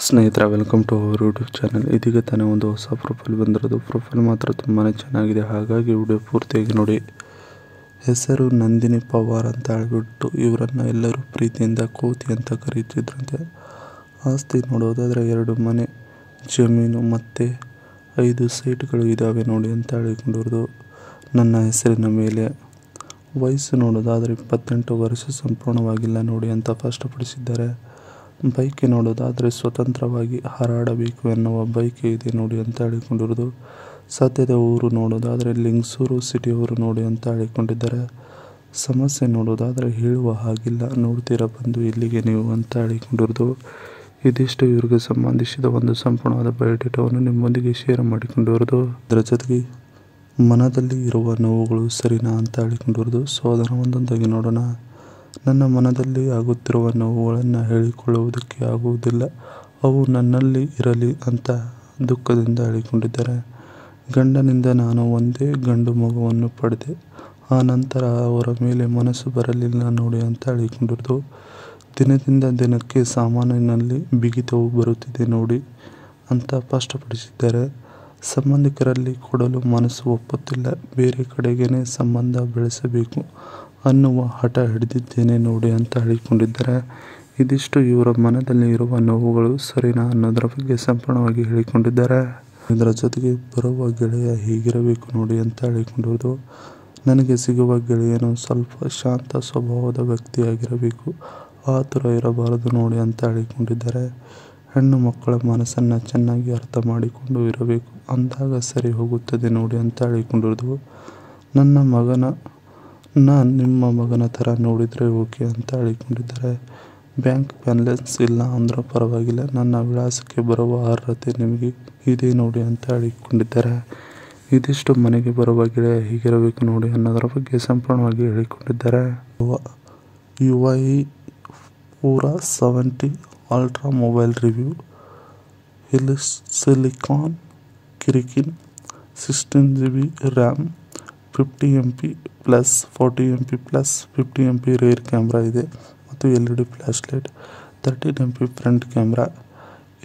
ಸ್ನೇಹಿತರೆ, welcome to our YouTube channel. ಇದೀಗ ತಾನೇ ಒಂದು ಹೊಸ ಪ್ರೊಫೈಲ್ ಬಂದಿರೋದು. ಪ್ರೊಫೈಲ್ ಮಾತ್ರ ತುಂಬಾ ಚೆನ್ನಾಗಿದೆ, ಹಾಗಾಗಿ ವಿಡಿಯೋ ಪೂರ್ತಿಯಾಗಿ ನೋಡಿ. ಹೆಸರು ನಂದಿನಿ ಪವಾರ್ ಅಂತ ಹೇಳ್ಬಿಟ್ಟು ಇವರನ್ನು ಎಲ್ಲರೂ ಪ್ರೀತಿಯಿಂದ ಕೋತಿ ಅಂತ ಕರೀತಿದ್ರಂತೆ. ಆಸ್ತಿ ನೋಡೋದಾದರೆ 2 ಮನೆ, ಜಮೀನು ಮತ್ತು 5 ಸೈಟ್ಗಳು ಇದ್ದಾವೆ ನೋಡಿ ಅಂತ ಹೇಳಿಕೊಂಡಿರೋದು ನನ್ನ ಹೆಸರಿನ ಮೇಲೆ. ವಯಸ್ಸು ನೋಡೋದಾದರೆ 28 ವರ್ಷ ಸಂಪೂರ್ಣವಾಗಿಲ್ಲ ನೋಡಿ ಅಂತ ಸ್ಪಷ್ಟಪಡಿಸಿದ್ದಾರೆ. ಬೈಕೆ ನೋಡೋದಾದರೆ ಸ್ವತಂತ್ರವಾಗಿ ಹಾರಾಡಬೇಕು ಎನ್ನುವ ಬೈಕೆ ಇದೆ ನೋಡಿ ಅಂತ ಹೇಳಿಕೊಂಡಿರೋದು. ಸದ್ಯದ ಊರು ನೋಡೋದಾದರೆ ಲಿಂಗಸೂರು ಸಿಟಿಯವರು ನೋಡಿ ಅಂತ ಹೇಳಿಕೊಂಡಿದ್ದಾರೆ. ಸಮಸ್ಯೆ ನೋಡೋದಾದರೆ ಹೇಳುವ ಹಾಗಿಲ್ಲ, ನೋಡ್ತೀರಾ ಬಂದು ಇಲ್ಲಿಗೆ ನೀವು ಅಂತ ಹೇಳಿಕೊಂಡಿರೋದು. ಇದಿಷ್ಟು ಇವ್ರಿಗೆ ಸಂಬಂಧಿಸಿದ ಒಂದು ಸಂಪೂರ್ಣವಾದ ಬಯೋಡೇಟಾವನ್ನು ನಿಮ್ಮೊಂದಿಗೆ ಶೇರ್ ಮಾಡಿಕೊಂಡಿರೋದು. ಅದರ ಜೊತೆಗೆ ಮನದಲ್ಲಿ ಇರುವ ನೋವುಗಳು ಸರಿನಾ ಅಂತ ಹೇಳಿಕೊಂಡಿರೋದು. ಸೊ ಅದನ್ನು ಒಂದೊಂದಾಗಿ ನೋಡೋಣ. ನನ್ನ ಮನದಲ್ಲಿ ಆಗುತ್ತಿರುವ ನೋವುಗಳನ್ನು ಹೇಳಿಕೊಳ್ಳುವುದಕ್ಕೆ ಆಗುವುದಿಲ್ಲ, ಅವು ನನ್ನಲ್ಲಿ ಇರಲಿ ಅಂತ ದುಃಖದಿಂದ ಹೇಳಿಕೊಂಡಿದ್ದಾರೆ. ಗಂಡನಿಂದ ನಾನು ಒಂದೇ ಗಂಡು ಮಗುವನ್ನು ಪಡೆದೆ, ಆ ನಂತರ ಅವರ ಮೇಲೆ ಮನಸ್ಸು ಬರಲಿಲ್ಲ ನೋಡಿ ಅಂತ ಹೇಳಿಕೊಂಡಿರೋದು. ದಿನದಿಂದ ದಿನಕ್ಕೆ ಸಾಮಾನಿನಲ್ಲಿ ಬಿಗಿತವು ಬರುತ್ತಿದೆ ನೋಡಿ ಅಂತ ಸ್ಪಷ್ಟಪಡಿಸಿದ್ದಾರೆ. ಸಂಬಂಧಿಕರಲ್ಲಿ ಕೊಡಲು ಮನಸ್ಸು ಒಪ್ಪುತ್ತಿಲ್ಲ, ಬೇರೆ ಕಡೆಗೇನೆ ಸಂಬಂಧ ಬೆಳೆಸಬೇಕು ಅನ್ನುವ ಹಠ ಹಿಡಿದಿದ್ದೇನೆ ನೋಡಿ ಅಂತ ಹೇಳಿಕೊಂಡಿದ್ದಾರೆ. ಇದಿಷ್ಟು ಇವರ ಮನದಲ್ಲಿ ಇರುವ ನೋವುಗಳು ಸರಿನಾ ಅನ್ನೋದರ ಬಗ್ಗೆ ಸಂಪೂರ್ಣವಾಗಿ ಹೇಳಿಕೊಂಡಿದ್ದಾರೆ. ಇದರ ಜೊತೆಗೆ ಬರುವ ಗೆಳೆಯ ಹೀಗಿರಬೇಕು ನೋಡಿ ಅಂತ ಹೇಳಿಕೊಂಡಿರೋದು. ನನಗೆ ಸಿಗುವ ಗೆಳೆಯನು ಸ್ವಲ್ಪ ಶಾಂತ ಸ್ವಭಾವದ ವ್ಯಕ್ತಿಯಾಗಿರಬೇಕು, ಆತುರ ಇರಬಾರದು ನೋಡಿ ಅಂತ ಹೇಳಿಕೊಂಡಿದ್ದಾರೆ. ಹೆಣ್ಣು ಮಕ್ಕಳ ಮನಸ್ಸನ್ನು ಚೆನ್ನಾಗಿ ಅರ್ಥ ಮಾಡಿಕೊಂಡು ಇರಬೇಕು, ಅಂದಾಗ ಸರಿ ಹೋಗುತ್ತದೆ ನೋಡಿ ಅಂತ ಹೇಳಿಕೊಂಡಿರೋದು. ನಿಮ್ಮ ಮಗನ ಥರ ನೋಡಿದರೆ ಓಕೆ ಅಂತ ಹೇಳಿಕೊಂಡಿದ್ದಾರೆ. ಬ್ಯಾಂಕ್ ಬ್ಯಾಲೆನ್ಸ್ ಇಲ್ಲ ಅಂದರೂ ಪರವಾಗಿಲ್ಲ, ನನ್ನ ವಿಳಾಸಕ್ಕೆ ಬರುವ ಅರ್ಹತೆ ನಿಮಗೆ ಇದೆ ನೋಡಿ ಅಂತ ಹೇಳಿಕೊಂಡಿದ್ದಾರೆ. ಇದಿಷ್ಟು ಮನೆಗೆ ಬರುವ ಗೆಳೆಯ ಹೀಗಿರಬೇಕು ನೋಡಿ ಅನ್ನೋದರ ಬಗ್ಗೆ ಸಂಪೂರ್ಣವಾಗಿ ಹೇಳಿಕೊಂಡಿದ್ದಾರೆ. UI ಪೂರಾ 70 ಅಲ್ಟ್ರಾ ಮೊಬೈಲ್ ರಿವ್ಯೂ. ಇಲ್ಲಿ ಸಿಲಿಕಾನ್ ಕಿರಿಕಿನ್ 16GB RAM, 50MP plus 40MP plus 50MP rear camera ಇದೆ ಮತ್ತು LED flash light, 13MP front camera,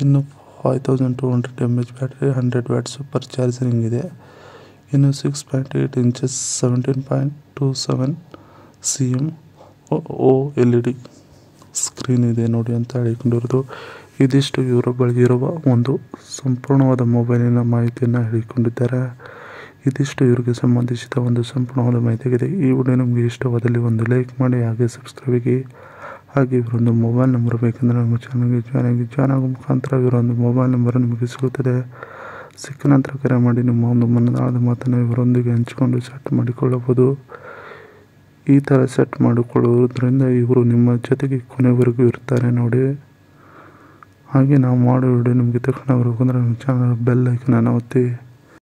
ಇನ್ನು 5200 mAh battery, 100W super charging ಇದೆ. ಇನ್ನು 6.8 ಇಂಚಸ್ 17.27 cm OLED ಸ್ಕ್ರೀನ್ ಇದೆ ನೋಡಿ ಅಂತ ಹೇಳಿಕೊಂಡಿರೋದು. ಇದಿಷ್ಟು ಇವರ ಬಳಿ ಇರುವ ಒಂದು ಸಂಪೂರ್ಣವಾದ ಮೊಬೈಲಿನ ಮಾಹಿತಿಯನ್ನು ಹೇಳಿಕೊಂಡಿದ್ದಾರೆ. ಇದಿಷ್ಟು ಇವರಿಗೆ ಸಂಬಂಧಿಸಿದ ಒಂದು ಸಂಪೂರ್ಣವಾದ ಮಾಹಿತಿಯಾಗಿದೆ. ಈ ವಿಡಿಯೋ ನಿಮಗೆ ಇಷ್ಟವಾದಲ್ಲಿ ಒಂದು ಲೈಕ್ ಮಾಡಿ, ಹಾಗೆ ಸಬ್ಸ್ಕ್ರೈಬಿಗೆ. ಹಾಗೆ ಇವರೊಂದು ಮೊಬೈಲ್ ನಂಬರ್ ಬೇಕೆಂದರೆ ನಮ್ಮ ಚಾನಲ್ಗೆ ಜಾಯ್ನ್ ಆಗೋ ಮುಖಾಂತರ ಇವರೊಂದು ಮೊಬೈಲ್ ನಂಬರ್ ನಿಮಗೆ ಸಿಗುತ್ತದೆ. ಸಿಕ್ಕ ನಂತರ ಕರೆ ಮಾಡಿ ನಿಮ್ಮ ಒಂದು ಮನದಾಳದ ಮಾತನ್ನು ಇವರೊಂದಿಗೆ ಹಂಚಿಕೊಂಡು ಸೆಟ್ ಮಾಡಿಕೊಳ್ಳಬಹುದು. ಈ ಥರ ಸೆಟ್ ಮಾಡಿಕೊಳ್ಳುವುದರಿಂದ ಇವರು ನಿಮ್ಮ ಜೊತೆಗೆ ಕೊನೆವರೆಗೂ ಇರ್ತಾರೆ ನೋಡಿ. ಹಾಗೆ ನಾವು ಮಾಡೋ ವಿಡಿಯೋ ನಿಮಗೆ ತಕ್ಷಣ ಬರಬೇಕಂದ್ರೆ ನಮ್ಮ ಚಾನಲ್ ಬೆಲ್ ಐಕನನ್ನು ಒತ್ತಿ.